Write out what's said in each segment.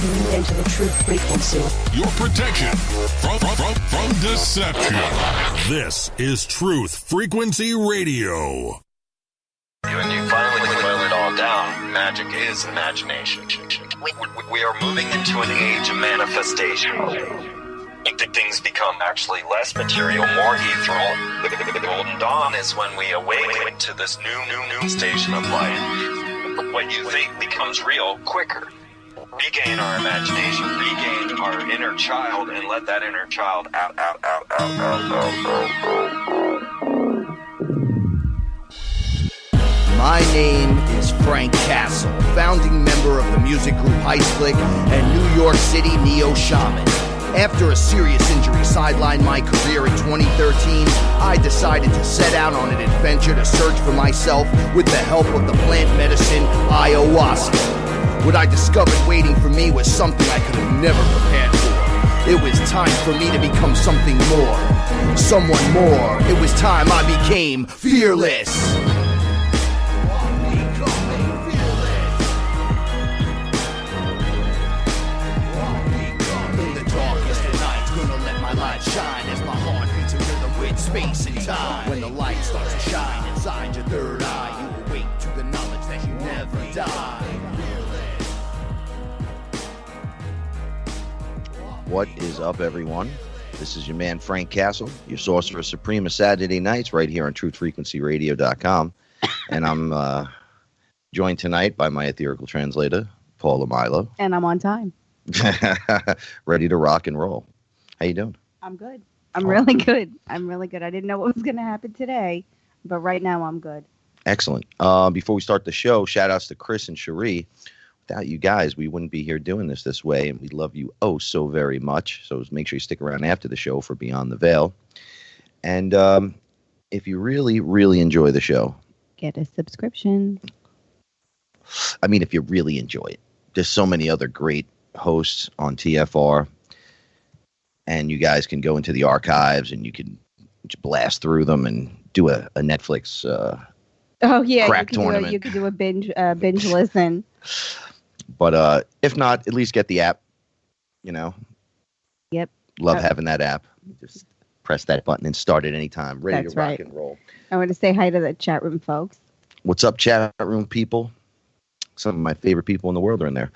tuned into the truth frequency. Your protection from deception. This is Truth Frequency Radio. When you finally boil it all down, magic is imagination. We are moving into an age of manifestation. Things become actually less material, more ethereal. The golden dawn is when we awaken to this new station of life. What you think becomes real quicker. Regain our imagination, regain our inner child, and let that inner child out. My name is Frank Castle, founding member of the music group Heist and New York City Neo Shaman. After a serious injury sidelined my career in 2013, I decided to set out on an adventure to search for myself with the help of the plant medicine Ayahuscua. What I discovered waiting for me was something I could have never prepared for. It was time for me to become something more, someone more. It was time I became fearless. Shine as my heart beats a rhythm with space and time. When the light starts to shine inside your third eye, you awake to the knowledge that you never die. What is up, everyone? This is your man Frank Castle, your Sorcerer Supreme of Saturday nights, right here on TruthFrequencyRadio.com, and I'm joined tonight by my ethereal translator, Paula Milo. And I'm on time. Ready to rock and roll. How you doing? I'm good. I'm really good. I'm really good. I didn't know what was going to happen today, but right now I'm good. Excellent. Before we start the show, shout outs to Chris and Cherie. Without you guys, we wouldn't be here doing this way, and we love you oh so very much. So make sure you stick around after the show for Beyond the Veil. And if you really, really enjoy the show, get a subscription. I mean, if you really enjoy it, there's so many other great hosts on TFR. And you guys can go into the archives and you can blast through them and do a Netflix crack tournament. You could do a binge listen. But if not, at least get the app, you know. Yep. Love having that app. Just press that button and start at any time. Ready to rock and roll. I want to say hi to the chat room, folks. What's up, chat room people? Some of my favorite people in the world are in there.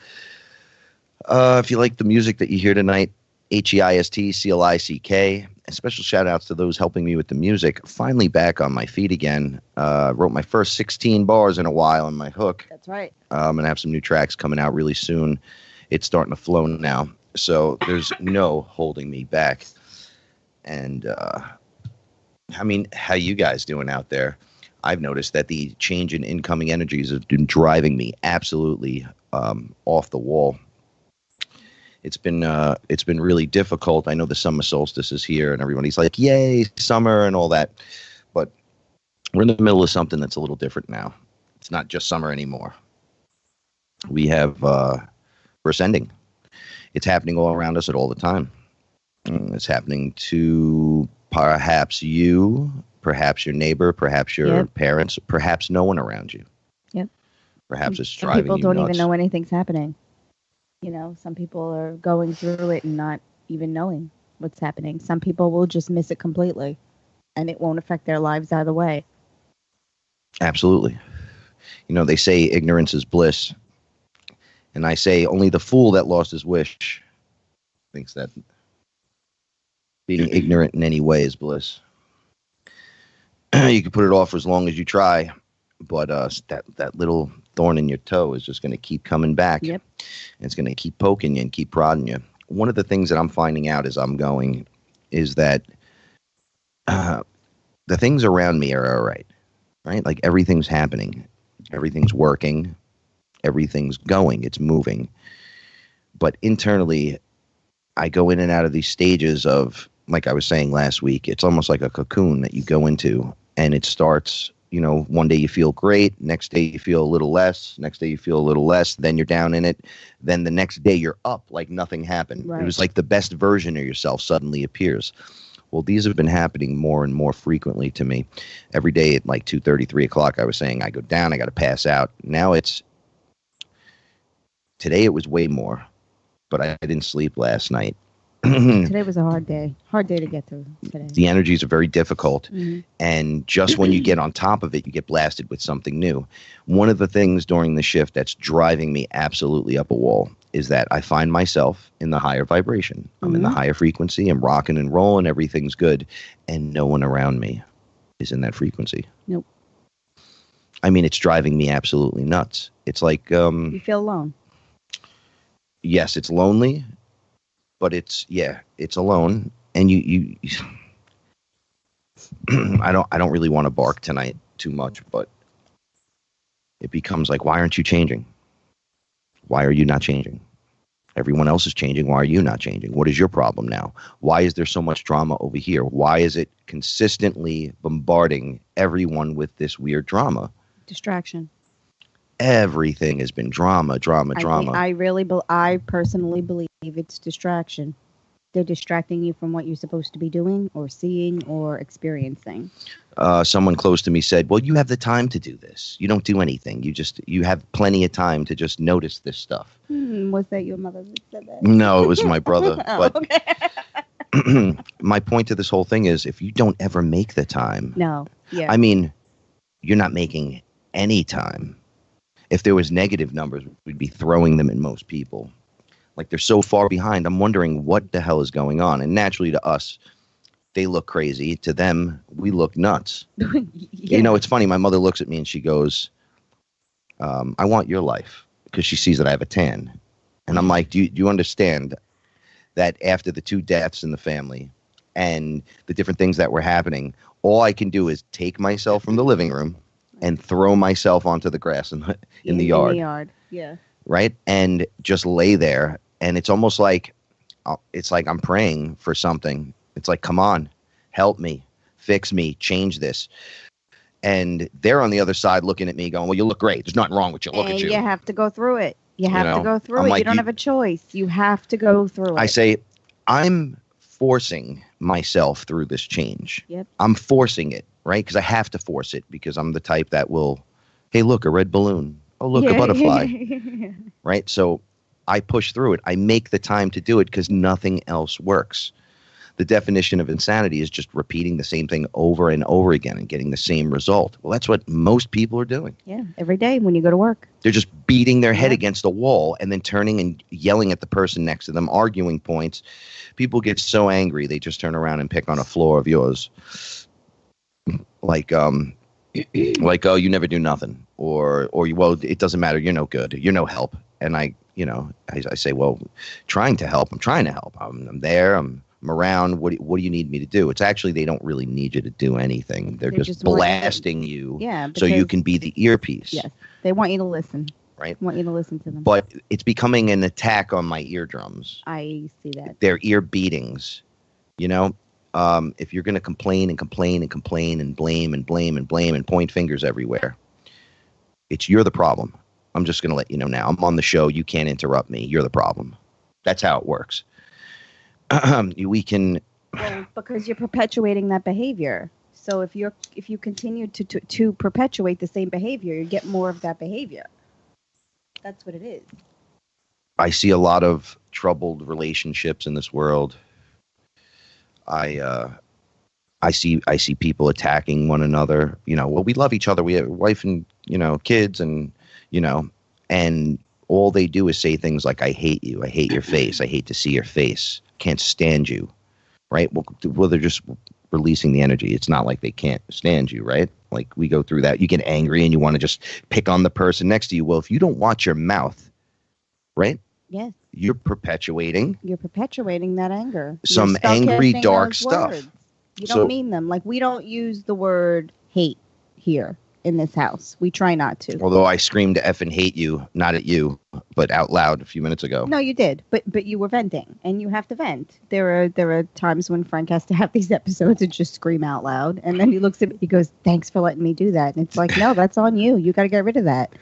If you like the music that you hear tonight, HeistClick. A special shout outs to those helping me with the music. Finally back on my feet again. Wrote my first 16 bars in a while on my hook. That's right. I'm going to have some new tracks coming out really soon. It's starting to flow now. So there's no holding me back. And I mean, how you guys doing out there? I've noticed that the change in incoming energies has been driving me absolutely off the wall. It's been really difficult. I know the summer solstice is here and everybody's like, yay, summer and all that. But we're in the middle of something that's a little different now. It's not just summer anymore. We have verse ending. It's happening all around us at all the time. It's happening to perhaps you, perhaps your neighbor, perhaps your parents, perhaps no one around you. Yep. Perhaps it's driving you nuts. People don't even know anything's happening. You know, some people are going through it and not even knowing what's happening. Some people will just miss it completely, and it won't affect their lives either way. Absolutely. You know, they say ignorance is bliss. And I say only the fool that lost his wish thinks that being ignorant in any way is bliss. You can put it off for as long as you try, but that little thorn in your toe is just going to keep coming back. Yep. And it's going to keep poking you and keep prodding you. One of the things that I'm finding out as I'm going is that the things around me are all right? Like everything's happening. Everything's working. Everything's going. It's moving. But internally, I go in and out of these stages of, like I was saying last week, it's almost like a cocoon that you go into, and it starts, you know, one day you feel great, next day you feel a little less, next day you feel a little less, then you're down in it, then the next day you're up like nothing happened. Right. It was like the best version of yourself suddenly appears. Well, these have been happening more and more frequently to me. Every day at like 2:30, 3 o'clock, I was saying, I go down, I got to pass out. Now today it was way more. but I didn't sleep last night. Today was a hard day. Hard day to get through today. The energies are very difficult. Mm-hmm. And just when you get on top of it, you get blasted with something new. One of the things during the shift that's driving me absolutely up a wall is that I find myself in the higher vibration. I'm in the higher frequency. I'm rocking and rolling. Everything's good. And no one around me is in that frequency. Nope. I mean, it's driving me absolutely nuts. It's like... you feel alone. Yes, it's lonely. But it's alone, and you I don't really want to bark tonight too much, but it becomes like, why aren't you changing? Why are you not changing? Everyone else is changing. Why are you not changing? What is your problem now? Why is there so much drama over here? Why is it consistently bombarding everyone with this weird drama? Distraction. Everything has been drama. I personally believe it's distraction. They're distracting you from what you're supposed to be doing or seeing or experiencing. Someone close to me said, well, you have the time to do this. You don't do anything. You have plenty of time to just notice this stuff. Was that your mother that said that? No, it was my brother. But Okay. my point to this whole thing is, if you don't ever make the time. No. Yeah. I mean, you're not making any time. If there was negative numbers, we'd be throwing them at most people. Like, they're so far behind. I'm wondering what the hell is going on. And naturally to us, they look crazy. To them, we look nuts. Yeah. You know, it's funny. My mother looks at me and she goes, I want your life, because she sees that I have a tan. And I'm like, do you understand that after the 2 deaths in the family and the different things that were happening, all I can do is take myself from the living room and throw myself onto the grass in the yard. In the yard, yeah. Right? And just lay there. And it's almost like, I'm praying for something. It's like, come on, help me, fix me, change this. And they're on the other side looking at me going, well, you look great. There's nothing wrong with you. Look at you. You have to go through it. You have to go through I'm it. like, you don't have a choice. You have to go through it. I say, I'm forcing myself through this change. Yep. I'm forcing it, right? Because I have to force it, because I'm the type that will, hey, look, a red balloon. Oh, look, a butterfly. Right? So I push through it. I make the time to do it because nothing else works. The definition of insanity is just repeating the same thing over and over again and getting the same result. Well, that's what most people are doing. Yeah, every day when you go to work. They're just beating their head against a wall and then turning and yelling at the person next to them, arguing points. People get so angry, they just turn around and pick on a floor of yours. Like, oh, you never do nothing. Or, well, it doesn't matter. You're no good. You're no help. And I say, well, trying to help. I'm trying to help. I'm there. I'm around. What do you need me to do? It's actually, they don't really need you to do anything. They're just blasting you. Yeah. So you can be the earpiece. Yes. They want you to listen. Right. Want you to listen to them. But it's becoming an attack on my eardrums. I see that. Their ear beatings. You know, if you're going to complain and complain and complain and blame and blame and blame and point fingers everywhere, you're the problem. I'm just going to let you know now. I'm on the show. You can't interrupt me. You're the problem. That's how it works. We can. Well, because you're perpetuating that behavior. So if you continue to perpetuate the same behavior, you get more of that behavior. That's what it is. I see a lot of troubled relationships in this world. I see people attacking one another. You know, well, we love each other. We have a wife and, kids, and, and all they do is say things like, I hate you. I hate your face. I hate to see your face. Can't stand you. Right. Well, they're just releasing the energy. It's not like they can't stand you. Right. Like, we go through that. You get angry and you want to just pick on the person next to you. Well, if you don't watch your mouth, right. Yes. You're perpetuating that anger. Some angry, dark stuff. Words. You don't mean them. Like, we don't use the word hate here in this house. We try not to. Although I screamed F and hate you, not at you, but out loud a few minutes ago. No, you did. But you were venting, and you have to vent. There are times when Frank has to have these episodes and just scream out loud, and then he looks at me, he goes, thanks for letting me do that. And it's like, no, that's on you. You got to get rid of that.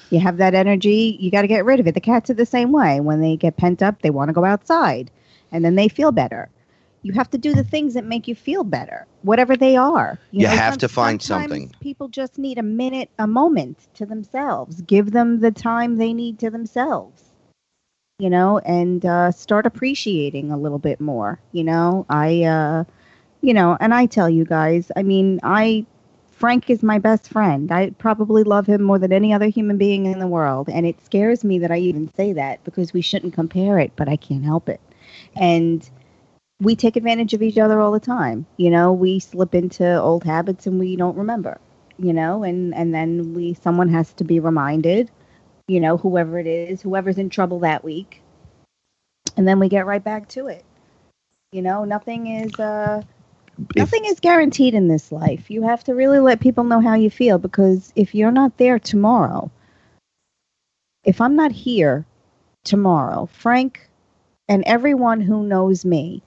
You have that energy, you got to get rid of it. The cats are the same way. When they get pent up, they want to go outside, and then they feel better. You have to do the things that make you feel better, whatever they are. You have to find sometimes something. People just need a moment to themselves. Give them the time they need to themselves. and start appreciating a little bit more. And I tell you guys, I mean, Frank is my best friend. I probably love him more than any other human being in the world. And it scares me that I even say that because we shouldn't compare it, but I can't help it. And we take advantage of each other all the time. We slip into old habits and we don't remember, and then someone has to be reminded, whoever it is, whoever's in trouble that week. And then we get right back to it. Nothing is guaranteed in this life. You have to really let people know how you feel, because if you're not there tomorrow, if I'm not here tomorrow, Frank and everyone who knows me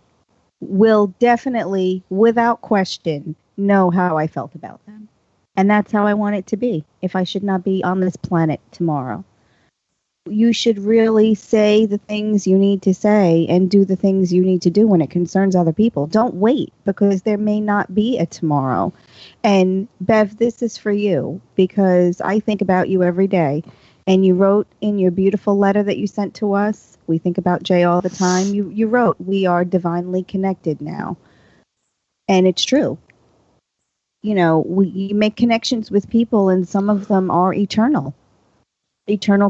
will definitely, without question, know how I felt about them. And that's how I want it to be if I should not be on this planet tomorrow. You should really say the things you need to say and do the things you need to do when it concerns other people. Don't wait, because there may not be a tomorrow. And Bev, this is for you, because I think about you every day. And you wrote in your beautiful letter that you sent to us, we think about Jay all the time. You wrote, we are divinely connected now. And it's true. You make connections with people, and some of them are eternal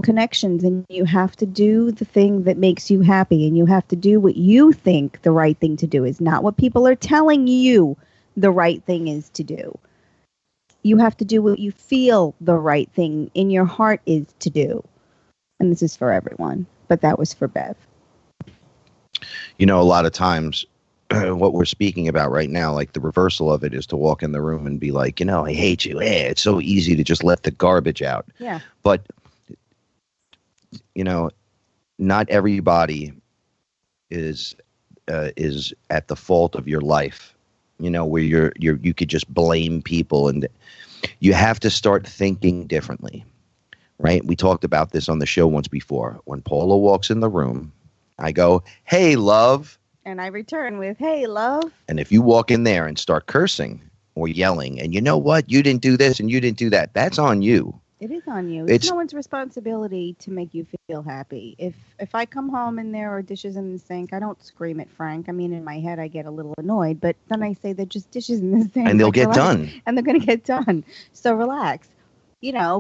connections, and you have to do the thing that makes you happy, and you have to do what you think the right thing to do is, not what people are telling you the right thing is to do. You have to do what you feel the right thing in your heart is to do. And this is for everyone, but that was for Bev. A lot of times what we're speaking about right now, like the reversal of it, is to walk in the room and be like, I hate you. It's so easy to just let the garbage out. Yeah. But not everybody is at the fault of your life, where you could just blame people, and you have to start thinking differently, right? We talked about this on the show once before. When Paula walks in the room, I go, "Hey, love." And I return with, "Hey, love." And if you walk in there and start cursing or yelling, and you know what, you didn't do this and you didn't do that, that's on you. It is on you. It's no one's responsibility to make you feel happy. If I come home and there are dishes in the sink, I don't scream at Frank. I mean, in my head, I get a little annoyed, but then I say they're just dishes in the sink. And they'll get done. And they're going to get done. So relax.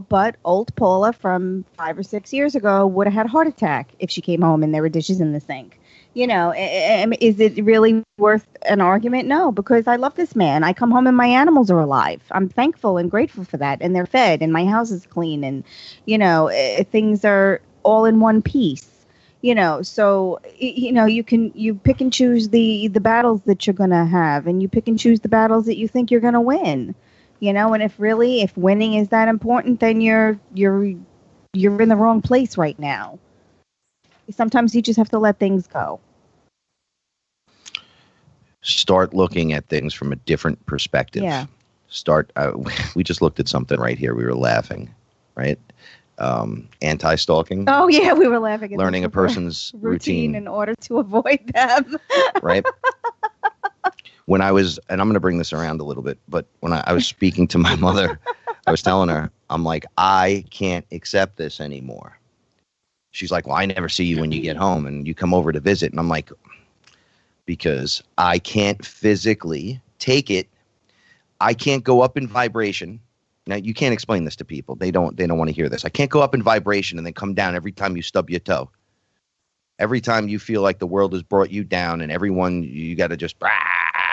But old Paula from 5 or 6 years ago would have had a heart attack if she came home and there were dishes in the sink. Is it really worth an argument? No, because I love this man. I come home and my animals are alive. I'm thankful and grateful for that. And they're fed and my house is clean. And, things are all in one piece. So, you pick and choose the battles that you're going to have, and you pick and choose the battles that you think you're going to win. And if winning is that important, then you're in the wrong place right now. Sometimes you just have to let things go. Start looking at things from a different perspective. Yeah. We just looked at something right here. We were laughing, right? Antistalking. Oh, yeah, we were laughing at learning a person's routine in order to avoid them. Right? When I was, and I'm going to bring this around a little bit, but when I was speaking to my mother, I was telling her, I'm like, I can't accept this anymore. She's like, well, I never see you when you get home and you come over to visit. And I'm like, because I can't physically take it. I can't go up in vibration. Now, you can't explain this to people. They don't want to hear this. I can't go up in vibration and then come down every time you stub your toe. Every time you feel like the world has brought you down and everyone, you got to just...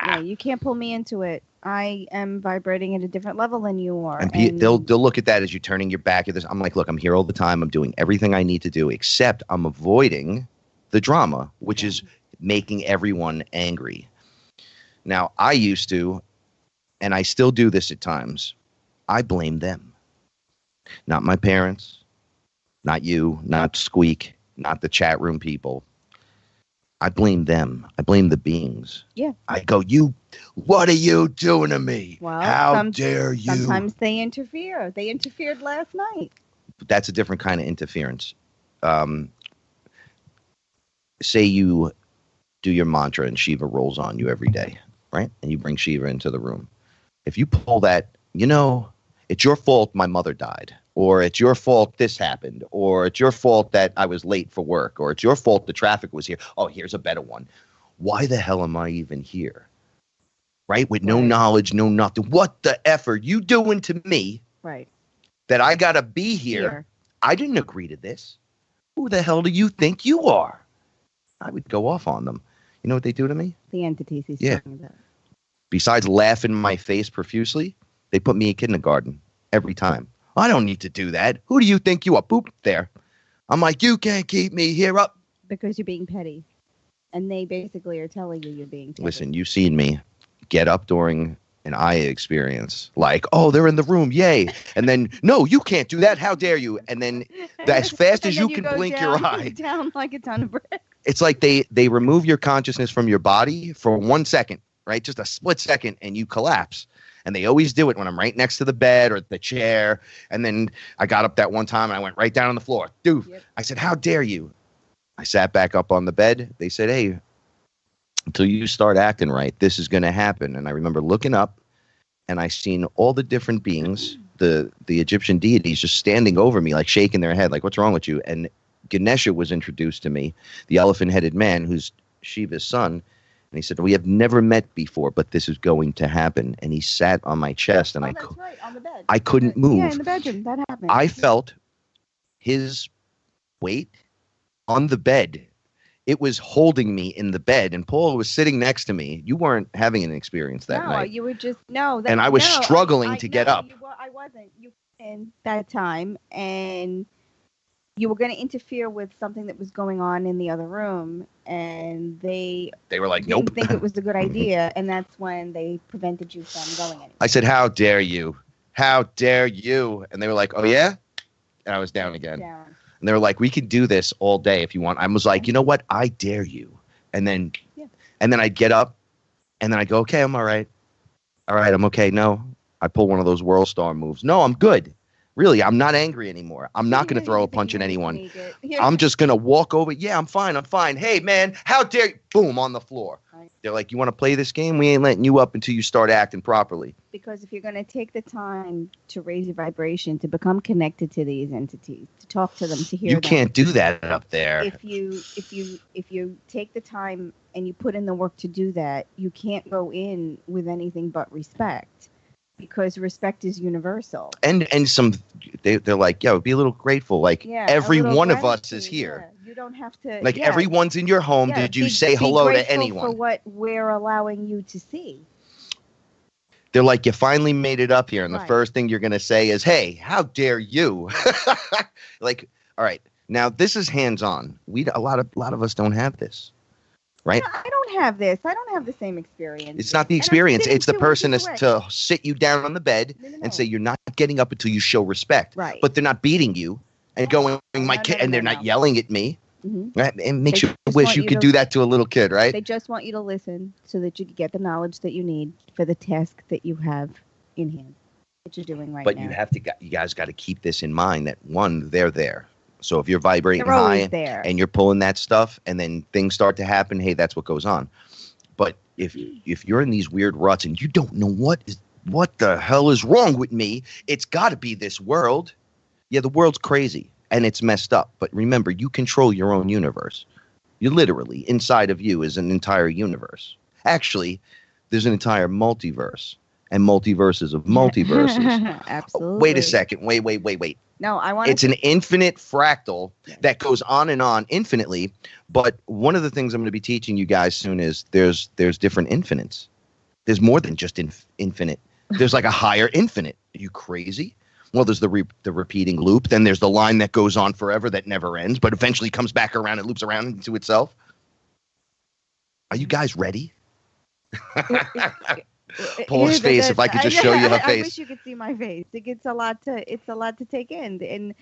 Yeah, you can't pull me into it. I am vibrating at a different level than you are. And they'll look at that as you turning your back at this. I'm like, look, I'm here all the time. I'm doing everything I need to do, except I'm avoiding the drama, which is making everyone angry. Now, I used to, and I still do this at times, I blame them. Not my parents, not you, not Squeak, not the chat room people. I blame them. I blame the beings. Yeah. I go, what are you doing to me? Well, how dare you? Sometimes they interfere. They interfered last night. That's a different kind of interference. Say you do your mantra and Shiva rolls on you every day, right? And you bring Shiva into the room. If you pull that, it's your fault my mother died, or it's your fault this happened, or it's your fault that I was late for work, or it's your fault the traffic was here. Oh, here's a better one. Why the hell am I even here? Right? With no knowledge, no nothing. What the F are you doing to me? Right. That I got to be here. I didn't agree to this. Who the hell do you think you are? I would go off on them. You know what they do to me? The entities he's Yeah. talking about. Besides laughing in my face profusely, they put me in kindergarten every time. I don't need to do that. Who do you think you are? Boop, there. I'm like, you can't keep me here up. Because you're being petty. And they basically are telling you you're being petty. Listen, you've seen me get up during an Aya experience. Like, oh, they're in the room. Yay. And then, no, you can't do that. How dare you? And then as fast as you can blink your eye. Down like a ton of bricks. It's like they remove your consciousness from your body for 1 second, right? Just a split second, and you collapse. And they always do it when I'm right next to the bed or the chair. And then I got up that one time and I went right down on the floor. Dude, I said, how dare you? I sat back up on the bed. They said, hey, until you start acting right, this is going to happen. And I remember looking up, and I seen all the different beings, the Egyptian deities, just standing over me, like shaking their head, like, what's wrong with you? And Ganesha was introduced to me, the elephant-headed man who's Shiva's son. And he said, we have never met before, but this is going to happen. And he sat on my chest, and that's right, on the bed. I couldn't move. Yeah, in the bedroom. That happened. I felt his weight on the bed. It was holding me in the bed, and Paul was sitting next to me. You weren't having an experience that night. No, you were just, no. And I was struggling to get up. I wasn't. You were in that time, and you were going to interfere with something that was going on in the other room, and they were like, didn't nope. think it was a good idea, and that's when they prevented you from going anywhere. I said, how dare you? How dare you? And they were like, oh, yeah? And I was down again. And they were like, we could do this all day if you want. I was like, you know what? I dare you. And then I'd get up, and then I'd go, okay, I'm all right. All right, I'm okay. No, I pull one of those World Star moves. No, I'm good. Really, I'm not angry anymore. I'm not going to throw a punch at anyone. I'm just going to walk over. Yeah, I'm fine. I'm fine. Hey, man, how dare you? Boom, on the floor. Right. They're like, you want to play this game? We ain't letting you up until you start acting properly. Because if you're going to take the time to raise your vibration, to become connected to these entities, to talk to them, to hear them. You can't do that up there. If you take the time and you put in the work to do that, you can't go in with anything but respect. Because respect is universal. And they're like, yeah, be a little grateful. Like, every one of us is here. Yeah. You don't have to. Like, everyone's in your home. Yeah, Did you say hello to anyone? For what we're allowing you to see. They're like, you finally made it up here. And the first thing you're going to say is, hey, how dare you? Like, all right. Now, this is hands-on. A lot of us don't have this. Right? I don't have this. I don't have the same experience. It's not the experience. It's the person to sit you down on the bed and say you're not getting up until you show respect. Right. But they're not beating you and going, my kid, and they're not yelling at me. Mm-hmm. Right? It makes you wish you could do that to a little kid, right? They just want you to listen so that you can get the knowledge that you need for the task that you have in hand, that you're doing right now. But you guys got to keep this in mind that, one, they're there. So if you're vibrating high and you're pulling that stuff and then things start to happen, hey, that's what goes on. But if you're in these weird ruts and you don't know what the hell is wrong with me, it's got to be this world. Yeah, the world's crazy and it's messed up. But remember, you control your own universe. You literally, inside of you is an entire universe. Actually, there's an entire multiverse and multiverses of multiverses. Absolutely. Wait a second. Wait. No, it's an infinite fractal that goes on and on infinitely. But one of the things I'm going to be teaching you guys soon is there's different infinites. There's more than just infinite. There's like a higher infinite. Are you crazy? Well, there's the repeating loop. Then there's the line that goes on forever that never ends, but eventually comes back around and loops around into itself. Are you guys ready? Paul's face. If I could just show you her face. I wish you could see my face. It's a lot to take in, and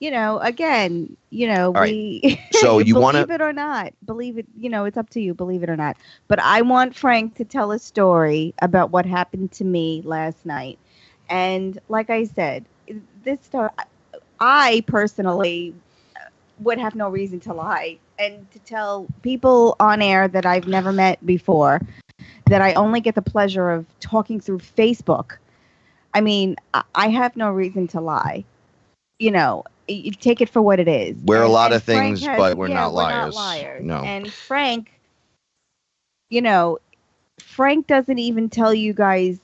again, right. So you want to believe it or not, believe it. It's up to you. Believe it or not. But I want Frank to tell a story about what happened to me last night, and like I said, this story, I personally would have no reason to lie and to tell people on air that I've never met before, that I only get the pleasure of talking through Facebook. I mean, I have no reason to lie. You know, you take it for what it is. We're a lot of Frank things, but we're not we're liars. not liars. No. And Frank, you know, Frank doesn't even tell you guys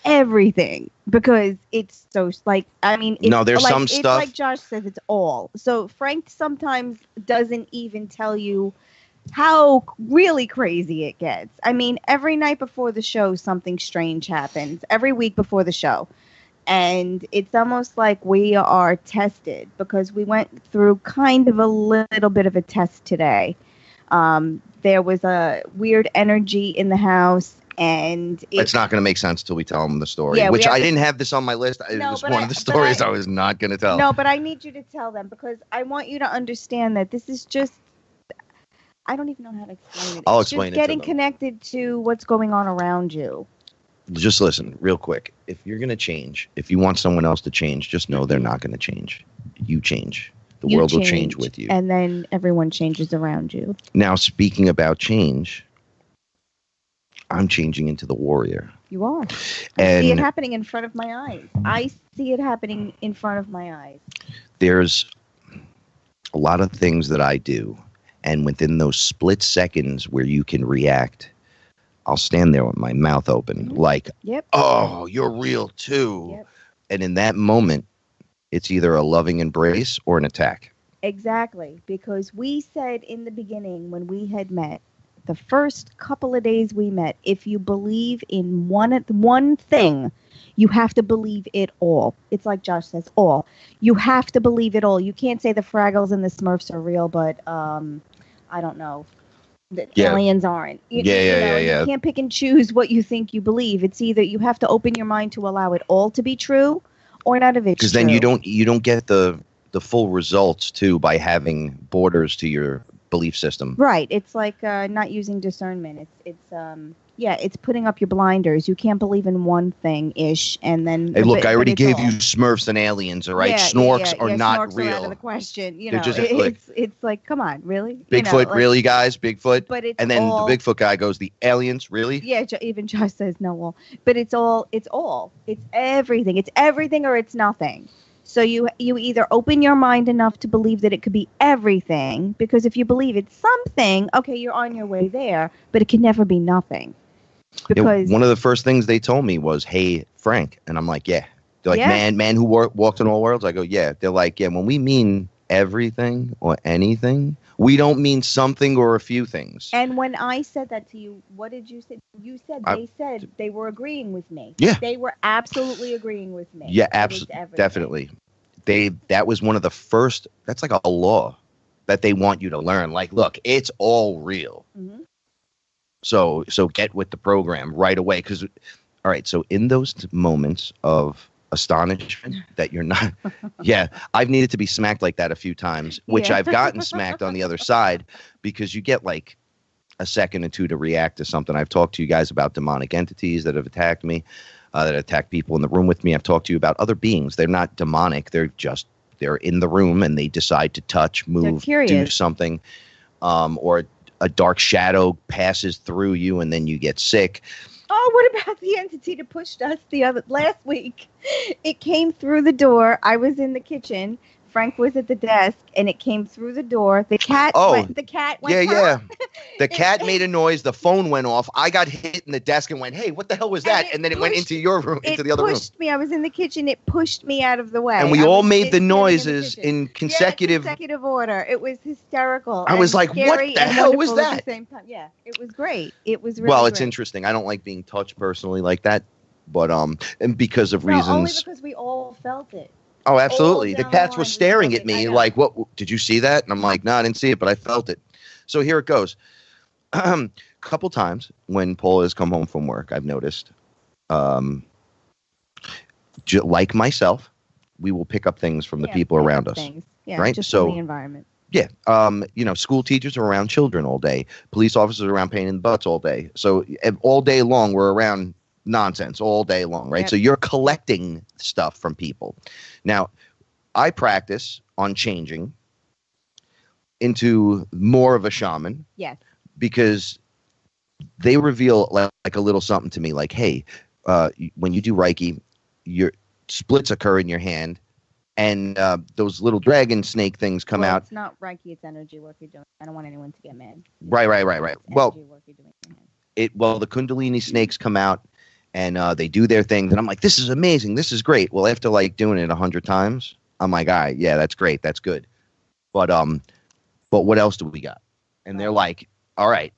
everything because it's so like I mean it's No, there's like, some it's stuff like Josh says, it's all. So Frank sometimes doesn't even tell you how really crazy it gets. I mean, every night before the show something strange happens. Every week before the show. And it's almost like we are tested because we went through kind of a little bit of a test today. There was a weird energy in the house. And it's not going to make sense till we tell them the story, Yeah, which I didn't have this on my list. It No, was but one of the stories I was not going to tell. No, but I need you to tell them because I want you to understand that this is just, I don't even know how to explain it. I'll It's explain just it to getting them. connected to what's going on around you. Just listen real quick. If you're going to change, if you want someone else to change, just know they're not going to change. You change. The world will change with you. And then everyone changes around you. Now, speaking about change, I'm changing into the warrior. You are. I And see it happening in front of my eyes. I see it happening in front of my eyes. There's a lot of things that I do, and within those split seconds where you can react, I'll stand there with my mouth open, like, Yep. oh, you're real too. Yep. And in that moment, it's either a loving embrace or an attack. Exactly. Because we said in the beginning when we had met, the first couple of days we met, if you believe in one thing, you have to believe it all. It's like Josh says, all. You have to believe it all. You can't say the Fraggles and the Smurfs are real, but I don't know. The aliens aren't. You can't pick and choose what you think you believe. It's either you have to open your mind to allow it all to be true, or none of it's true. Because then you don't get the full results too by having borders to your belief system. Right. It's like not using discernment. It's putting up your blinders. You can't believe in one thing ish, and then. Hey, look! I already gave you Smurfs and aliens. All right, Snorks are not Snorks real. Are out of the question. You They're know, just, it's like, come on, really? Bigfoot, really, guys? Bigfoot. But it's and then all, the Bigfoot guy goes, the aliens, really? Yeah, even Josh says no. Well, but it's all. It's everything. It's everything or it's nothing. So you either open your mind enough to believe that it could be everything, because if you believe it's something, okay, you're on your way there, but it can never be nothing. Because one of the first things they told me was, "Hey, Frank," and I'm like, "Yeah." They're like, "Man who walked in all worlds." I go, "Yeah." They're like, "Yeah." When we mean everything or anything, we don't mean something or a few things. And when I said that to you, what did you say? You said they said they were agreeing with me. Yeah, they were absolutely agreeing with me. Yeah, absolutely, definitely. That was one of the first. That's like a law that they want you to learn. Like, look, it's all real. Mm-hmm. So get with the program right away. Because, all right, so in those moments of astonishment that you're not, I've needed to be smacked like that a few times, which I've gotten smacked on the other side, because you get like a second or two to react to something. I've talked to you guys about demonic entities that have attacked me, that attack people in the room with me. I've talked to you about other beings. They're not demonic. They're in the room and they decide to touch, move, do something, or a dark shadow passes through you and then you get sick. Oh, what about the entity that pushed us last week? It came through the door. I was in the kitchen. Frank was at the desk, and it came through the door. The cat went. The cat went. Yeah. The cat made a noise. The phone went off. I got hit in the desk and went, "Hey, what the hell was that?" And then it went into your room, into the other room. It pushed me. I was in the kitchen. It pushed me out of the way. And we all made the noises in consecutive order. It was hysterical. I was like, "What the hell was that?" At the same time. Yeah, it was great. It was really well. It's interesting. I don't like being touched personally like that, but and because of reasons. Only because we all felt it. Oh, absolutely. The cats were staring at me like, "What? Did you see that?" And I'm like, "No, I didn't see it, but I felt it." So here it goes. Couple times when Paul has come home from work, I've noticed, like myself, we will pick up things from the people around us. Yeah, right? Just from the environment. Yeah. School teachers are around children all day. Police officers are around pain in the butts all day. So all day long, we're around nonsense all day long, right? Yep. So you're collecting stuff from people. Now, I practice on changing into more of a shaman. Yes. Because they reveal like a little something to me, like, "Hey, when you do Reiki, your splits occur in your hand, and those little dragon snake things come out. It's not Reiki, it's energy work you're doing. I don't want anyone to get mad. Right. It's Well, energy work you're doing in your hand. the Kundalini snakes come out, and they do their thing. And I'm like, this is amazing. This is great. Well, after like doing it 100 times, I'm like, all right, yeah, that's great. That's good. But what else do we got? And they're like, all right,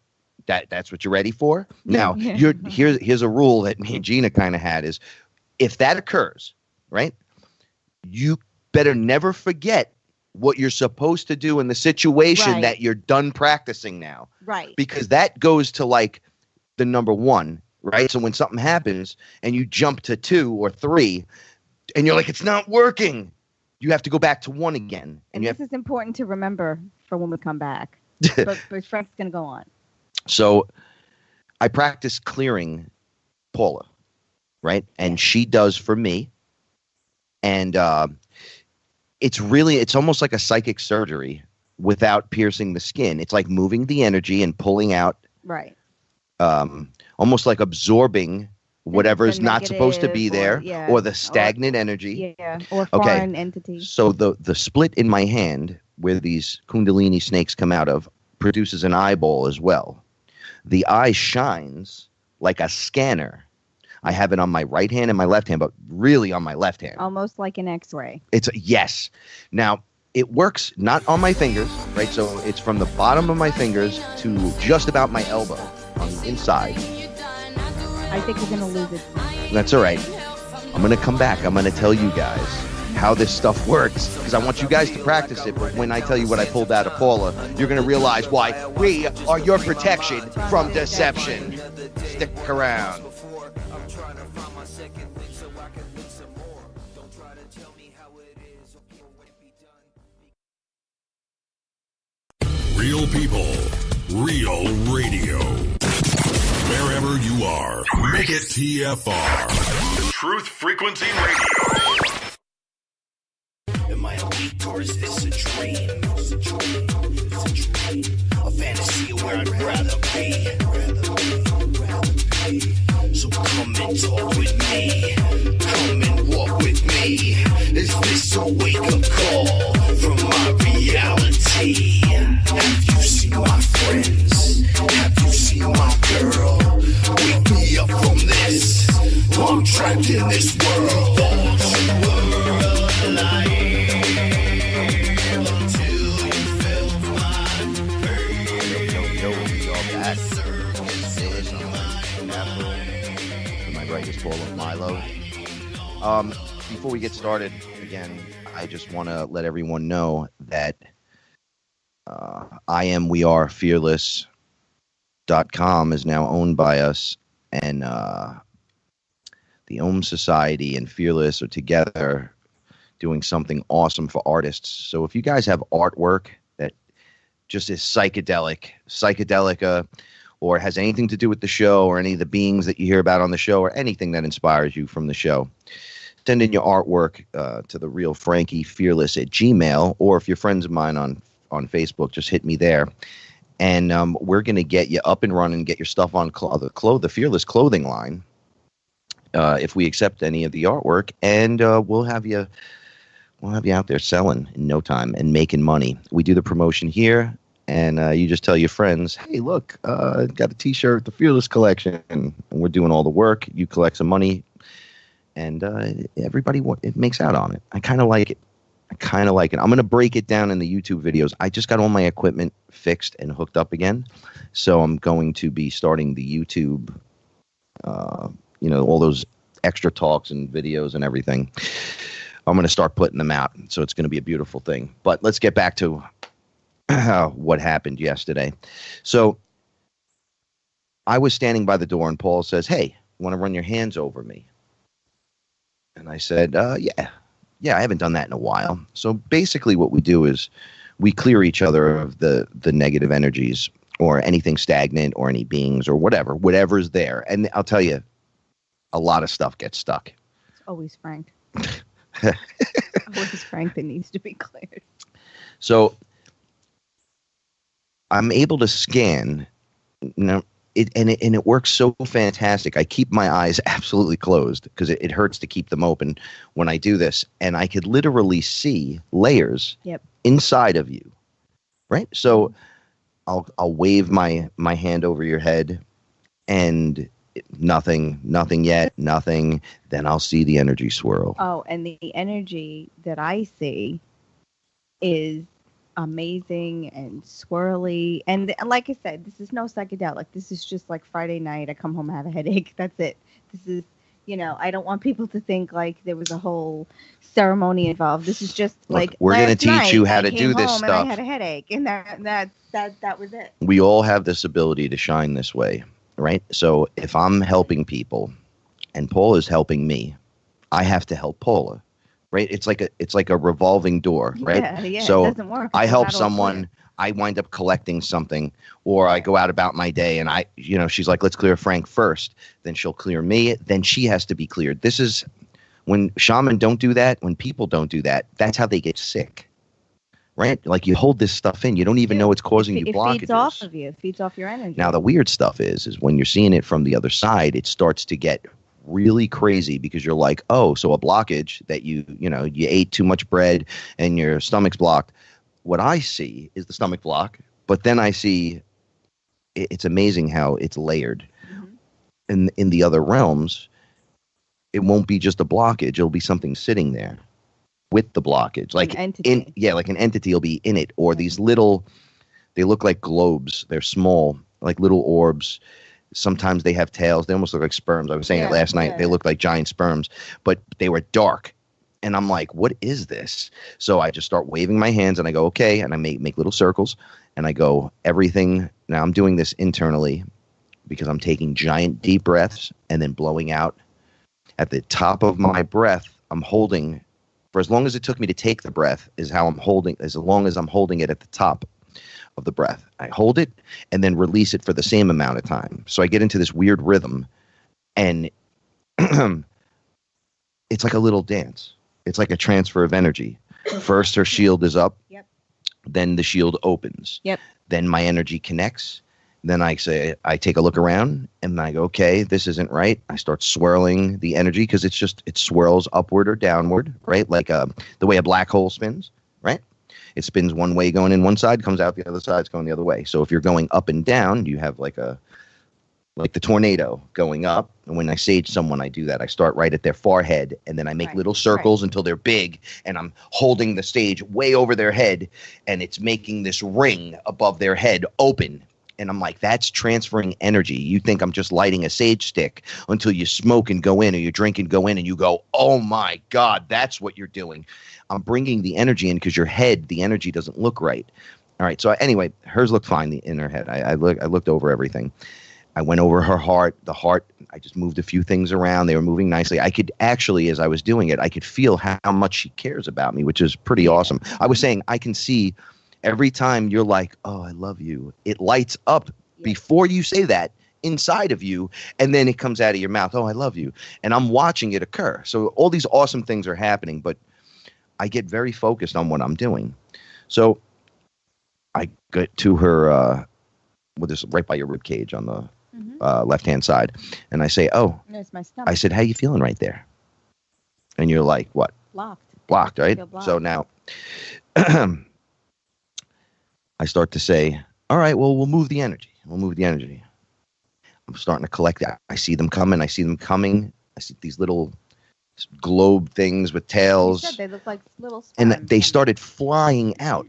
that's what you're ready for? Now, here's a rule that me and Gina kind of had is, if that occurs, right, you better never forget what you're supposed to do in the situation that you're done practicing now. Right. Because that goes to like the number 1, right? So when something happens and you jump to 2 or 3 and you're like, it's not working, you have to go back to 1 again. And this is important to remember for when we come back. but Frank's going to go on. So I practice clearing Paula, right? And she does for me. And it's almost like a psychic surgery without piercing the skin. It's like moving the energy and pulling out. Right. Almost like absorbing whatever is not supposed to be there, or the stagnant energy. Yeah, or foreign entity. So the split in my hand where these Kundalini snakes come out of produces an eyeball as well. The eye shines like a scanner. I have it on my right hand and my left hand, but really on my left hand. Almost like an X-ray. Yes. Now, it works not on my fingers, right? So it's from the bottom of my fingers to just about my elbow on the inside. I think you're going to lose it. That's all right. I'm going to come back. I'm going to tell you guys how this stuff works, because I want you guys to practice it. But when I tell you what I pulled out of Paula, you're going to realize why we are your protection from deception. Stick around. Real people, real radio. Wherever you are, make it TFR. Truth Frequency Radio. Am I awake or is this a dream? It's a dream. It's a dream. A fantasy of where I'd rather be. So come and talk with me. Come and walk with me. Is this a wake-up call from my reality? Have you seen my friends? Have you seen my girl? Wake me up from this. I'm trapped in this world. Full of Milo. Before we get started, again, I just want to let everyone know that We Are FearLess.com is now owned by us, and the Om Society and Fearless are together doing something awesome for artists. So if you guys have artwork that just is psychedelic, or has anything to do with the show, or any of the beings that you hear about on the show, or anything that inspires you from the show, send in your artwork to the Real Frankie Fearless at Gmail, or if you're friends of mine on Facebook, just hit me there, and we're going to get you up and running, get your stuff on the Fearless clothing line, if we accept any of the artwork, and we'll have you out there selling in no time and making money. We do the promotion here. And you just tell your friends, hey, look, got a T-shirt, the Fearless collection, and we're doing all the work. You collect some money, and everybody it makes out on it. I kind of like it. I'm going to break it down in the YouTube videos. I just got all my equipment fixed and hooked up again, so I'm going to be starting the YouTube, all those extra talks and videos and everything. I'm going to start putting them out, so it's going to be a beautiful thing. But let's get back to what happened yesterday. So I was standing by the door, and Paul says, hey, want to run your hands over me? And I said, yeah, I haven't done that in a while. So basically what we do is we clear each other of the negative energies, or anything stagnant, or any beings, or whatever's there. And I'll tell you, a lot of stuff gets stuck. It's always Frank. Always Frank that needs to be cleared. So I'm able to scan. Now, it works so fantastic. I keep my eyes absolutely closed because it hurts to keep them open when I do this, and I could literally see layers inside of you, right? So I'll wave my hand over your head, and nothing yet, nothing. Then I'll see the energy swirl. Oh, and the energy that I see is amazing and swirly. And like I said, this is no psychedelic. This is just like Friday night. I come home, I have a headache. That's it. This is, I don't want people to think like there was a whole ceremony involved. This is just like we're going to teach you how to do this stuff. And stuff. I had a headache, and that was it. We all have this ability to shine this way, right? So if I'm helping people and Paula is helping me, I have to help Paula. Right? It's like a revolving door, right? Yeah, so it doesn't work. I help someone, I wind up collecting something, or I go out about my day and she's like, let's clear Frank first. Then she'll clear me. Then she has to be cleared. This is when shaman don't do that, when people don't do that, that's how they get sick. Right? Like you hold this stuff in, you don't even know it's causing you blockages. It feeds off of you. It feeds off your energy. Now the weird stuff is when you're seeing it from the other side, it starts to get really crazy because you're like, oh, so a blockage that you ate too much bread and your stomach's blocked. What I see is the stomach block, but then I see it's amazing how it's layered. Mm-hmm. In the other realms, it won't be just a blockage. It'll be something sitting there with the blockage. Like an entity. Like an entity will be in it, or these little, they look like globes. They're small, like little orbs. Sometimes they have tails. They almost look like sperms. I was saying it last night. Yeah. They look like giant sperms, but they were dark. And I'm like, what is this? So I just start waving my hands and I go, okay. And I make little circles and I go, everything. Now I'm doing this internally because I'm taking giant deep breaths and then blowing out. At the top of my breath, I'm holding for as long as it took me to take the breath is how I'm holding, as long as I'm holding it at the top of the breath. I hold it and then release it for the same amount of time. So I get into this weird rhythm and it's like a little dance. It's like a transfer of energy. First, her shield is up. Yep. Then the shield opens. Yep. Then my energy connects. Then I take a look around and I go, okay, this isn't right. I start swirling the energy because it swirls upward or downward, right? Like the way a black hole spins, right? It spins one way going in one side, comes out the other side, it's going the other way. So if you're going up and down, you have like the tornado going up. And when I sage someone, I do that. I start right at their forehead, and then I make little circles until they're big, and I'm holding the stage way over their head, and it's making this ring above their head open. And I'm like, that's transferring energy. You think I'm just lighting a sage stick until you smoke and go in, or you drink and go in, and you go, oh my God, that's what you're doing. I'm bringing the energy in because your head, the energy doesn't look right. All right. So anyway, hers looked fine in her head. I looked over everything. I went over her heart. The heart, I just moved a few things around. They were moving nicely. I could actually, as I was doing it, I could feel how much she cares about me, which is pretty awesome. I was saying, I can see every time you're like, oh, I love you, it lights up before you say that inside of you, and then it comes out of your mouth, oh, I love you. And I'm watching it occur. So all these awesome things are happening, but I get very focused on what I'm doing. So I get to her with this right by your rib cage on the left-hand side, and I say, oh, it's my stomach. I said, how you feeling right there? And you're like, what? Blocked, right? Blocked. So now I start to say, all right, well, we'll move the energy. I'm starting to collect that. I see them coming. I see these little globe things with tails. You said they look like little sperms. And they started flying out.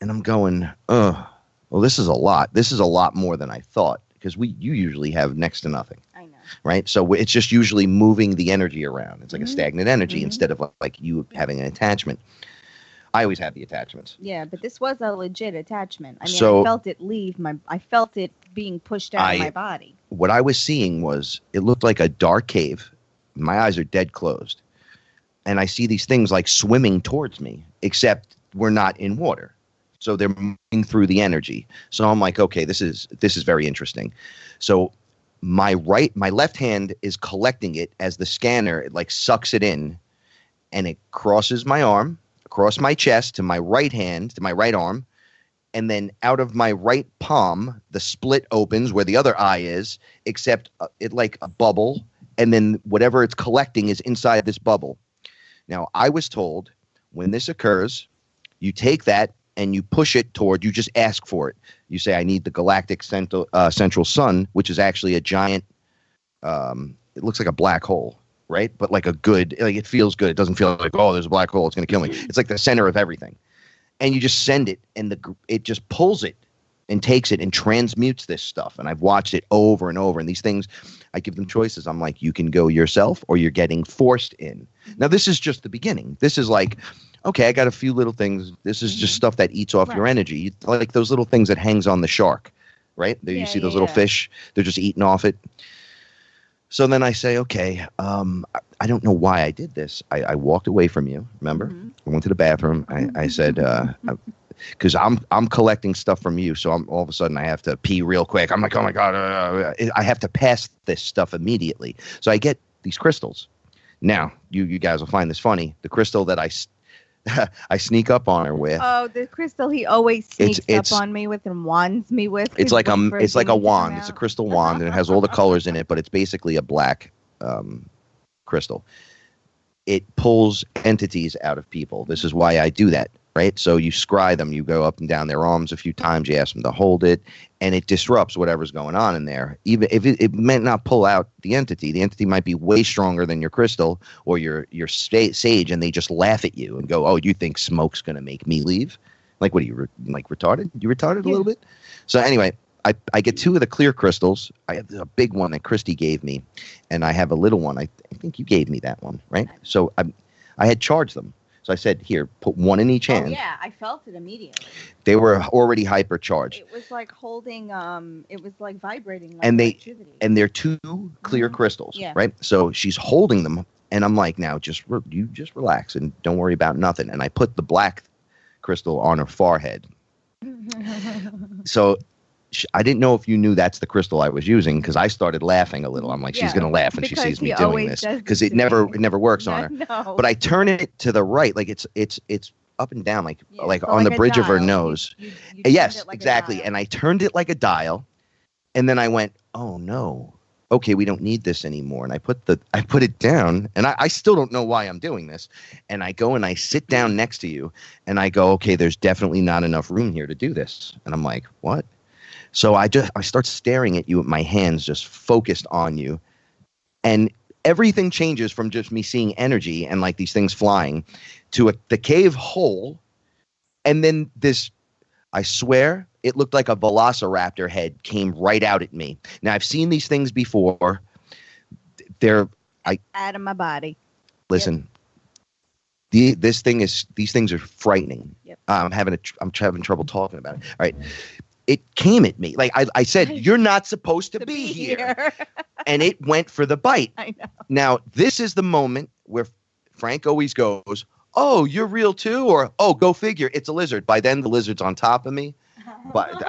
And I'm going, well, this is a lot. This is a lot more than I thought, because you usually have next to nothing. I know. Right? So it's just usually moving the energy around. It's like a stagnant energy instead of like you having an attachment. I always have the attachments. Yeah, but this was a legit attachment. I mean, I felt it leave I felt it being pushed out of my body. What I was seeing was, it looked like a dark cave. My eyes are dead closed. And I see these things like swimming towards me, except we're not in water. So they're moving through the energy. So I'm like, okay, this is very interesting. So my left hand is collecting it as the scanner, it like sucks it in, and it crosses my arm, across my chest to my right hand, to my right arm, and then out of my right palm, the split opens where the other eye is, except it like a bubble, and then whatever it's collecting is inside this bubble. Now, I was told when this occurs, you take that and you push it toward, you just ask for it. You say, I need the galactic central sun, which is actually a giant, it looks like a black hole, right? But like a good, like it feels good. It doesn't feel like, oh, there's a black hole, it's going to kill me. It's like the center of everything. And you just send it, and it just pulls it and takes it and transmutes this stuff. And I've watched it over and over. And these things, I give them choices. I'm like, you can go yourself or you're getting forced in. Now, this is just the beginning. This is like, okay, I got a few little things. This is just stuff that eats off your energy. Like those little things that hangs on the shark, right? You see those little fish? They're just eating off it. So then I say, okay, I don't know why I did this. I walked away from you, remember? I went to the bathroom. I said, because I'm collecting stuff from you, so all of a sudden I have to pee real quick. I'm like, oh my God, I have to pass this stuff immediately. So I get these crystals. Now, you guys will find this funny. The crystal that I sneak up on her with. Oh, the crystal he always sneaks up on me with and wands me with. It's like a wand. It's a crystal wand, and it has all the colors in it, but it's basically a black crystal. It pulls entities out of people. This is why I do that, right? So you scry them, you go up and down their arms a few times, you ask them to hold it, and it disrupts whatever's going on in there. Even if it might not pull out the entity might be way stronger than your crystal or your sage, and they just laugh at you and go, oh, you think smoke's going to make me leave? Like, what are you, like retarded? You retarded a little bit? So anyway, I get two of the clear crystals. I have a big one that Christy gave me, and I have a little one. I think you gave me that one, right? So I had charged them. So I said, here, put one in each hand. Oh, yeah, I felt it immediately. They were already hypercharged. It was like holding, it was like vibrating. Like and electricity. And they're two clear crystals, right? So she's holding them, and I'm like, now you just relax and don't worry about nothing. And I put the black crystal on her forehead. So I didn't know if you knew that's the crystal I was using, because I started laughing a little. I'm like, she's going to laugh when she sees me doing this, because it never works on her. No. But I turn it to the right, like it's up and down, like on the bridge of her nose. You yes, like exactly. And I turned it like a dial, and then I went, oh no, okay, we don't need this anymore. And I put it down, and I still don't know why I'm doing this. And I go and I sit down next to you, and I go, okay, there's definitely not enough room here to do this. And I'm like, what? So I start staring at you with my hands just focused on you, and everything changes from just me seeing energy and like these things flying to the cave hole. And then this, I swear, it looked like a velociraptor head came right out at me. Now, I've seen these things before. Out of my body. Listen, these things are frightening. Yep. I'm having trouble talking about it. All right. It came at me. Like I said, you're not supposed to be here. And it went for the bite. I know. Now, this is the moment where Frank always goes, oh, you're real too? Or, oh, go figure, it's a lizard. By then, the lizard's on top of me. But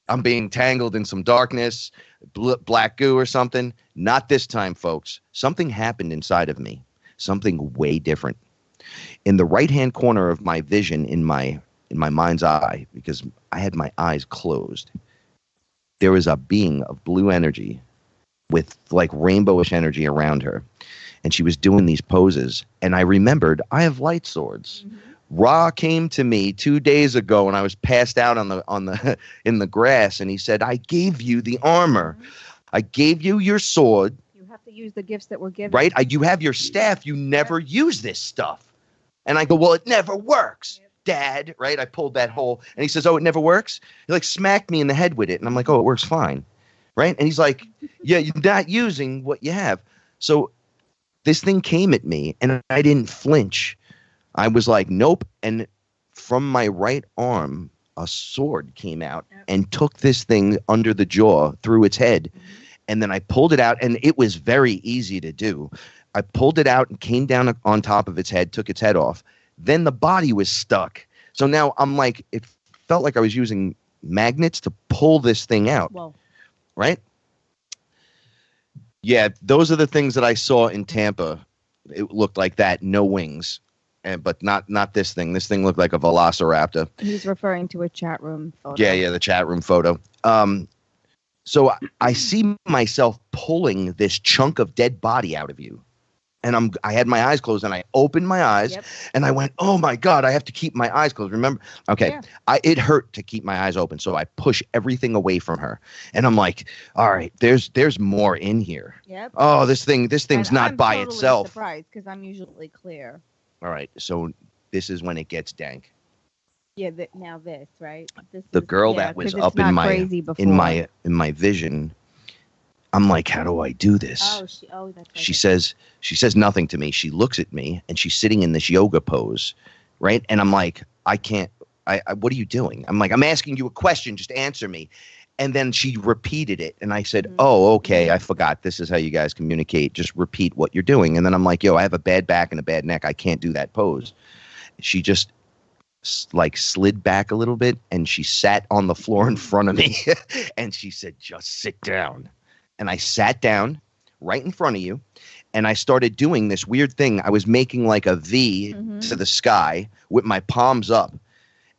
I'm being tangled in some darkness, black goo or something. Not this time, folks. Something happened inside of me. Something way different. In the right-hand corner of my vision, in my mind's eye, because I had my eyes closed, there was a being of blue energy with like rainbowish energy around her. And she was doing these poses. And I remembered, I have light swords. Mm-hmm. Ra came to me 2 days ago when I was passed out in the grass, and he said, I gave you the armor. Mm-hmm. I gave you your sword. You have to use the gifts that were given. Right? You have your staff. You never use this stuff. And I go, well, it never works. Yep. Dad, right? I pulled that hole, and he says, oh, it never works? He like smacked me in the head with it, and I'm like, oh, it works fine, right? And he's like, yeah, you're not using what you have. So this thing came at me, and I didn't flinch. I was like, nope. And from my right arm, a sword came out and took this thing under the jaw, through its head, and then I pulled it out, and it was very easy to do. I pulled it out and came down on top of its head, took its head off. Then the body was stuck. So now I'm like, it felt like I was using magnets to pull this thing out. Whoa. Right? Yeah, those are the things that I saw in Tampa. It looked like that, no wings. but not this thing. This thing looked like a velociraptor. He's referring to a chat room photo. Yeah, the chat room photo. So I see myself pulling this chunk of dead body out of you. And I had my eyes closed, and I opened my eyes, and I went, oh my God, I have to keep my eyes closed. Remember? Okay. Yeah. It hurt to keep my eyes open. So I push everything away from her, and I'm like, all right, there's more in here. Yep. Oh, this thing's not by totally itself. Surprised because I'm usually clear. All right. So this is when it gets dank. Yeah. Now this, right? The girl that was up in my vision. I'm like, how do I do this? That's right. She says nothing to me. She looks at me, and she's sitting in this yoga pose, right? And I'm like, I can't. What are you doing? I'm like, I'm asking you a question. Just answer me. And then she repeated it, and I said, oh, okay, I forgot. This is how you guys communicate. Just repeat what you're doing. And then I'm like, yo, I have a bad back and a bad neck. I can't do that pose. She just like slid back a little bit, and she sat on the floor in front of me, and she said, just sit down. And I sat down right in front of you, and I started doing this weird thing. I was making like a V to the sky with my palms up,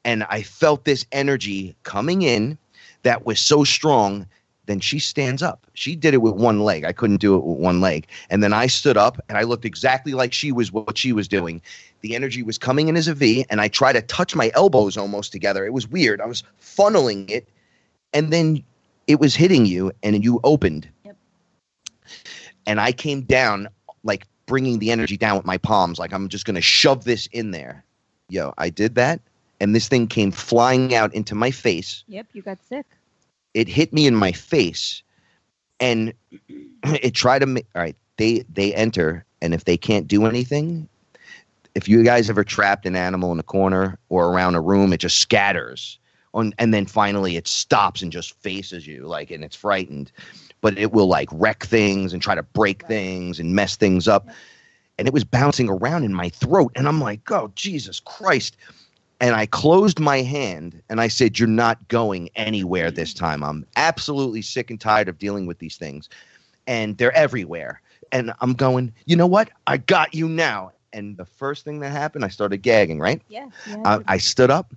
and I felt this energy coming in that was so strong. Then she stands up. She did it with one leg. I couldn't do it with one leg. And then I stood up, and I looked exactly like what she was doing. The energy was coming in as a V, and I tried to touch my elbows almost together. It was weird. I was funneling it, and then it was hitting you, and you opened. Yep. And I came down, like bringing the energy down with my palms, like I'm just going to shove this in there. Yo, I did that, and this thing came flying out into my face. Yep, you got sick. It hit me in my face, and it tried to make. All right, they enter, and if they can't do anything, if you guys ever trapped an animal in a corner or around a room, it just scatters. And then finally it stops and just faces you, like, and it's frightened, but it will like wreck things and try to break things and mess things up. And it was bouncing around in my throat, and I'm like, oh, Jesus Christ. And I closed my hand, and I said, you're not going anywhere this time. I'm absolutely sick and tired of dealing with these things, and they're everywhere. And I'm going, you know what? I got you now. And the first thing that happened, I started gagging, right? Yeah. I stood up.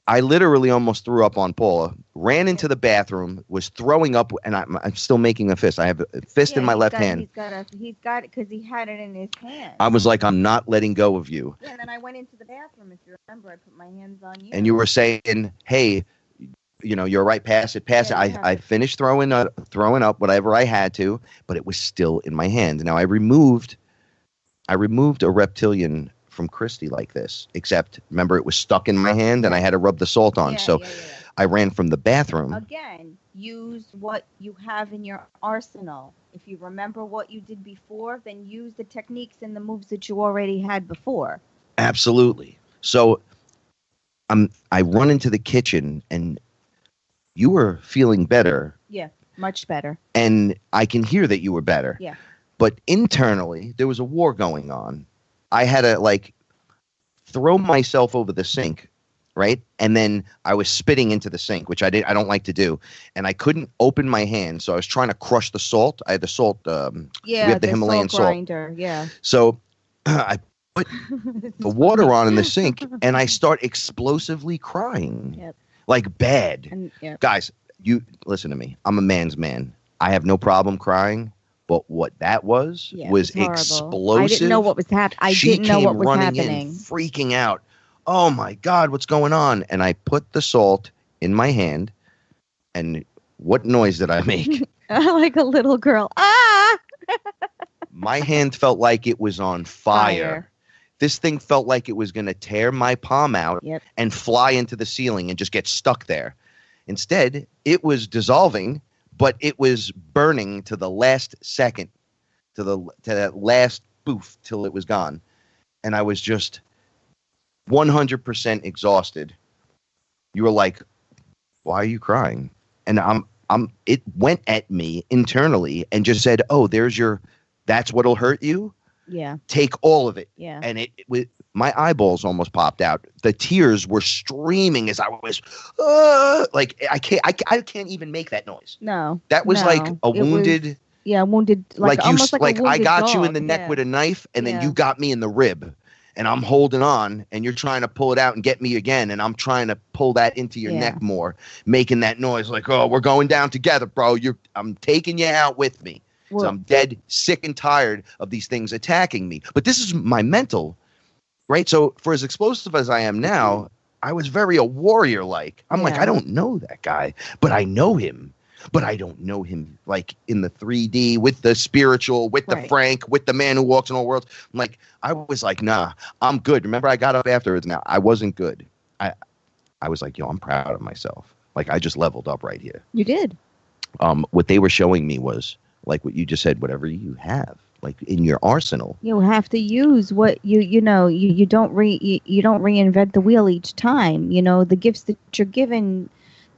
I literally almost threw up on Paula, ran into the bathroom, was throwing up, and I'm still making a fist. I have a fist in my left hand. He's got it because he had it in his hand. I was like, I'm not letting go of you. Yeah, and then I went into the bathroom. If you remember, I put my hands on you. And you were saying, hey, you're right, pass it. I finished throwing up whatever I had to, but it was still in my hand. Now I removed a reptilian from Christy like this, except remember it was stuck in my hand and I had to rub the salt on. I ran from the bathroom. Again, use what you have in your arsenal. If you remember what you did before, then use the techniques and the moves that you already had before. Absolutely. So I run into the kitchen, and you were feeling better. Yeah, much better. And I can hear that you were better. Yeah. But internally, there was a war going on. I had to like throw myself over the sink, right? And then I was spitting into the sink, which I don't like to do. And I couldn't open my hand, so I was trying to crush the salt. I had the salt. We have the Himalayan salt grinder. Yeah. So I put the water on in the sink, and I start explosively crying. Yep. Like bad. Guys, you listen to me. I'm a man's man. I have no problem crying. But what that was explosive. I didn't know what was happening. She came running in, freaking out. Oh my God, what's going on? And I put the salt in my hand, and what noise did I make? Like a little girl. Ah! My hand felt like it was on fire. This thing felt like it was going to tear my palm out and fly into the ceiling and just get stuck there. Instead, it was dissolving, but it was burning to the last second, to that last boof till it was gone. And I was just 100% exhausted. You were like, why are you crying? And it went at me internally and just said, oh, that's what'll hurt you. Yeah. Take all of it. Yeah. And my eyeballs almost popped out. The tears were streaming as I was like, I can't even make that noise. No. That was like a wounded. Wounded. Like almost like a wounded I got dog. you in the neck with a knife, and then you got me in the rib. and I'm holding on, and you're trying to pull it out and get me again, and I'm trying to pull that into your neck more, making that noise like, oh, we're going down together, bro. I'm taking you out with me. Well, So I'm dead sick and tired of these things attacking me. But this is my mental, right? So for as explosive as I am now, I was very a warrior-like. I'm like, I don't know that guy, but I know him. But I don't know him like in the 3D with the spiritual, with the Frank, with the man who walks in all worlds. I'm like, I was like, nah, I'm good. Remember, I got up afterwards. Now I wasn't good. I was like, yo, I'm proud of myself. Like I just leveled up right here. You did. What they were showing me was like what you just said. Whatever you have, like in your arsenal, you have to use what you know. You don't reinvent the wheel each time. You know, the gifts that you're given,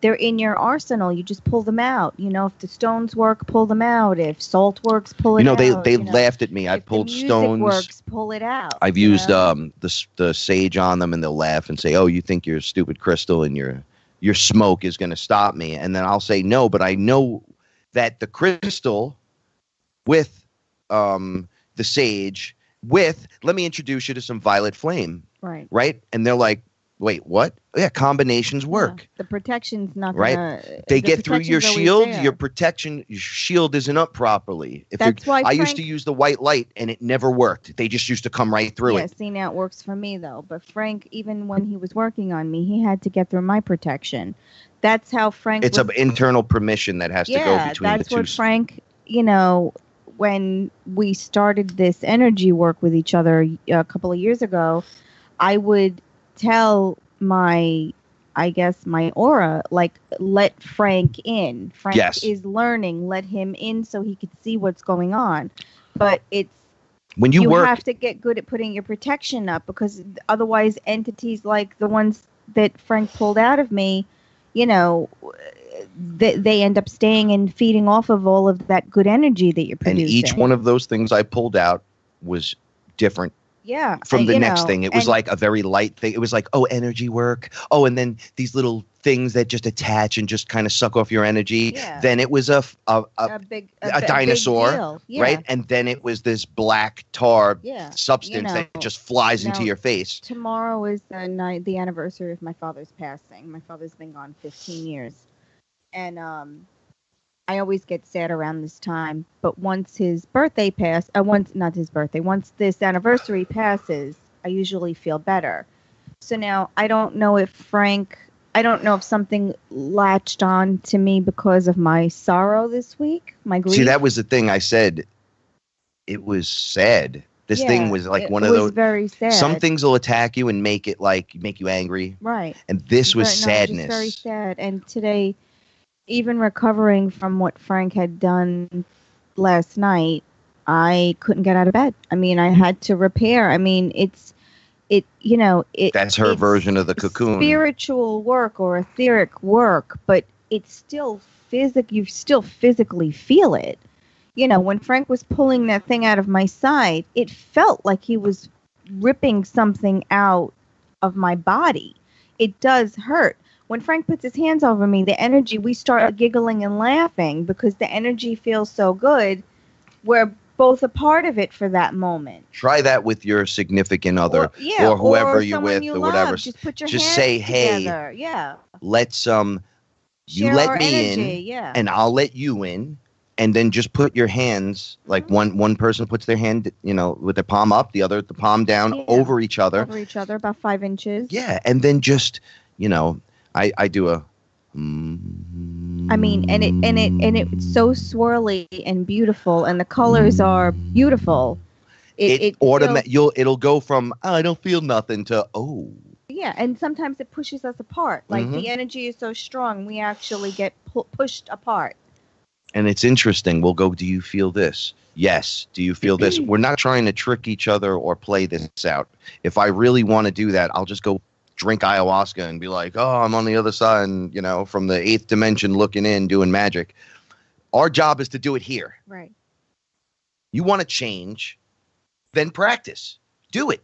they're in your arsenal. You just pull them out. You know, if the stones work, pull them out. If salt works, pull it out. They laughed at me. I pulled stones. Works, pull it out. I've used the sage on them, and they'll laugh and say, "Oh, you think your stupid crystal and your smoke is going to stop me?" And then I'll say, "No, but I know that the crystal with the sage with let me introduce you to some violet flame." Right? And they're like, wait, what? Yeah, combinations work. Yeah, the protection's not right. Gonna, they get through your shield. Your shield isn't up properly. That's why I used to use the white light, and it never worked. They just used to come right through it. Yeah, see, now it works for me though. But Frank, even when he was working on me, he had to get through my protection. That's how Frank. It's an internal permission that has to go between the two. Yeah, that's what Frank. You know, when we started this energy work with each other a couple of years ago, I would tell my aura, like, let Frank in. Frank is learning, let him in so he could see what's going on. But it's when you have to get good at putting your protection up, because otherwise entities like the ones that Frank pulled out of me, you know, they end up staying and feeding off of all of that good energy that you're producing. And each one of those things I pulled out was different. Yeah. From the next thing. It was like a very light thing. It was like, oh, energy work. Oh, and then these little things that just attach and just kind of suck off your energy. Yeah. Then it was a dinosaur, yeah. right? And then it was this black tar substance that just flies into your face. Tomorrow is the anniversary of my father's passing. My father's been gone 15 years. And I always get sad around this time, but once his birthday once this anniversary passes, I usually feel better. So now I don't know if something latched on to me because of my sorrow this week, my grief. See, that was the thing I said. It was sad. This thing was like one of those. It was very sad. Some things will attack you and make you angry. Right. And this was sadness. Just very sad. And today, even recovering from what Frank had done last night, I couldn't get out of bed. I mean, I had to repair. I mean, that's her version of the cocoon. Spiritual work or etheric work, but it's still you still physically feel it. You know, when Frank was pulling that thing out of my side, it felt like he was ripping something out of my body. It does hurt. When Frank puts his hands over me, the energy, we start giggling and laughing because the energy feels so good. We're both a part of it for that moment. Try that with your significant other or whoever you're with or whatever. Just put your hands say, together. Hey, let's you let me in and I'll let you in. And then just put your hands, like one person puts their hand, with the palm up, the other, the palm down over each other. Over each other, about 5 inches. Yeah. And then just, I do a. I mean, and it's so swirly and beautiful, and the colors are beautiful. It'll go from I don't feel nothing to Yeah, and sometimes it pushes us apart. Like the energy is so strong, we actually get pushed apart. And it's interesting. We'll go, do you feel this? Yes. Do you feel this? We're not trying to trick each other or play this out. If I really want to do that, I'll just go drink ayahuasca and be like, oh, I'm on the other side, and, from the 8th dimension looking in, doing magic. Our job is to do it here. Right. You want to change, then practice. Do it.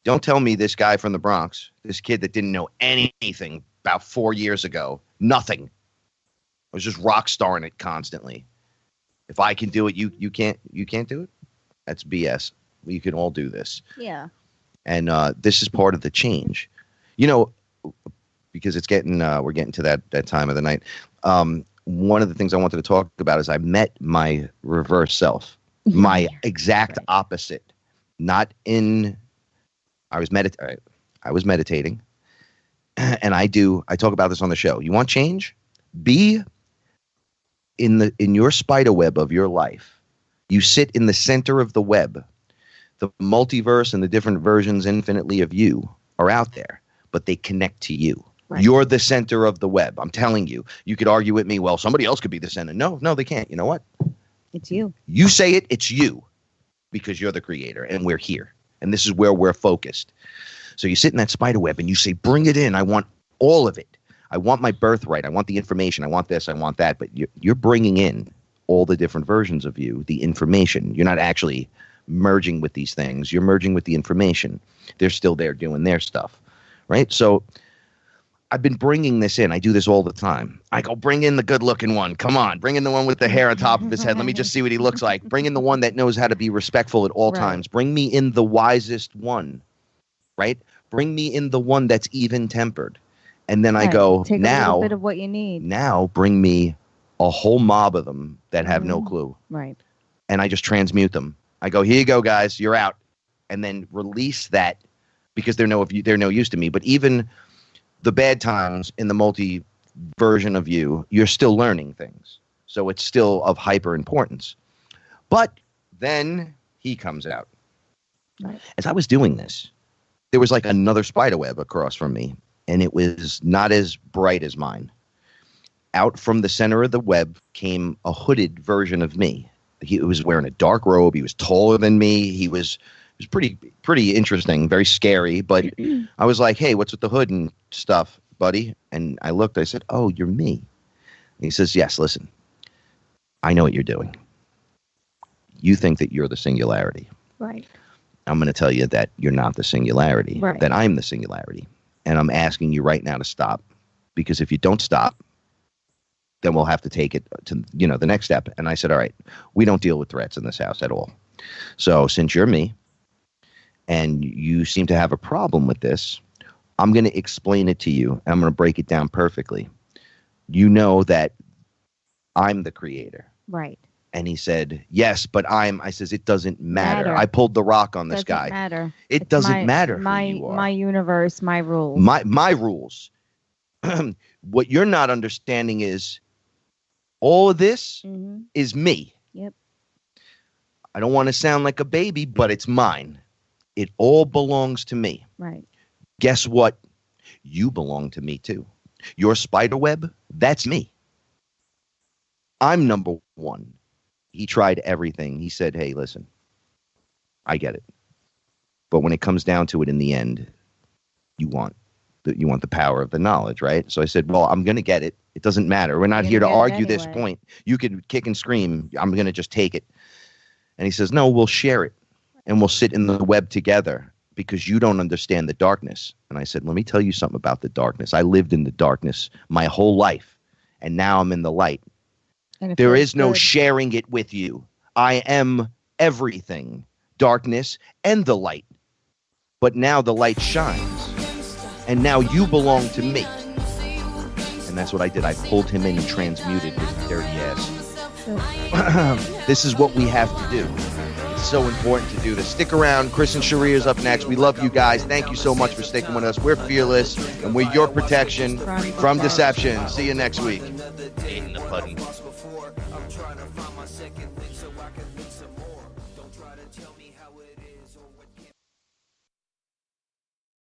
Don't tell me this guy from the Bronx, this kid that didn't know anything about 4 years ago, nothing. I was just rock starring it constantly. If I can do it, you can't do it? That's BS. We can all do this. Yeah. And this is part of the change. You know, because it's getting we're getting to that time of the night. One of the things I wanted to talk about is I met my reverse self, my exact opposite. Not in. I was meditating, and I talk about this on the show. You want change? Be in your spider web of your life. You sit in the center of the web. The multiverse and the different versions infinitely of you are out there, but they connect to you. Right. You're the center of the web. I'm telling you. You could argue with me, well, somebody else could be the center. No, they can't. You know what? It's you. You say it, it's you, because you're the creator, and we're here. And this is where we're focused. So you sit in that spider web and you say, bring it in. I want all of it. I want my birthright. I want the information. I want this. I want that. But you're bringing in all the different versions of you, the information. You're not actually merging with these things. You're merging with the information. They're still there doing their stuff, right? So I've been bringing this in. I do this all the time. I go, bring in the good-looking one. Come on, bring in the one with the hair on top of his head. Let me just see what he looks like. Bring in the one that knows how to be respectful at all times. Bring me in the wisest one, right? Bring me in the one that's even-tempered. And then I go, take a little bit of what you need. Now bring me a whole mob of them that have no clue. Right. And I just transmute them. I go, here you go, guys. You're out. And then release that because they're no use to me. But even the bad times in the multi version of you, you're still learning things. So it's still of hyper importance. But then he comes out. Right. As I was doing this, there was like another spider web across from me, and it was not as bright as mine. Out from the center of the web came a hooded version of me. He was wearing a dark robe. He was taller than me. He was pretty interesting, very scary. But I was like, hey, what's with the hood and stuff, buddy? And I looked, I said, oh, you're me. And he says, yes, listen, I know what you're doing. You think that you're the singularity. Right. I'm going to tell you that you're not the singularity, right. That I'm the singularity. And I'm asking you right now to stop. Because if you don't stop, then we'll have to take it to, the next step. And I said, all right, we don't deal with threats in this house at all. So since you're me and you seem to have a problem with this, I'm going to explain it to you. And I'm going to break it down perfectly. You know that I'm the creator. Right. And he said, yes, but I says, it doesn't matter. I pulled the rock on this guy. Matter. It doesn't matter who you are. My universe, my rules. My rules. What you're not understanding is all of this is me. Yep. I don't want to sound like a baby, but it's mine. It all belongs to me. Right. Guess what? You belong to me too. Your spider web, that's me. I'm number one. He tried everything. He said, hey, listen, I get it. But when it comes down to it in the end, you want the power of the knowledge, right? So I said, well, I'm going to get it. It doesn't matter. We're not here to argue this point. You could kick and scream. I'm going to just take it. And he says, no, we'll share it. And we'll sit in the web together because you don't understand the darkness. And I said, let me tell you something about the darkness. I lived in the darkness my whole life. And now I'm in the light. There is no sharing it with you. I am everything, darkness and the light. But now the light shines. And now you belong to me. And that's what I did. I pulled him in and transmuted his dirty ass. This is what we have to do. It's so important to do this. Stick around. Chris and Sharia is up next. We love you guys. Thank you so much for sticking with us. We're fearless, and we're your protection from deception. See you next week.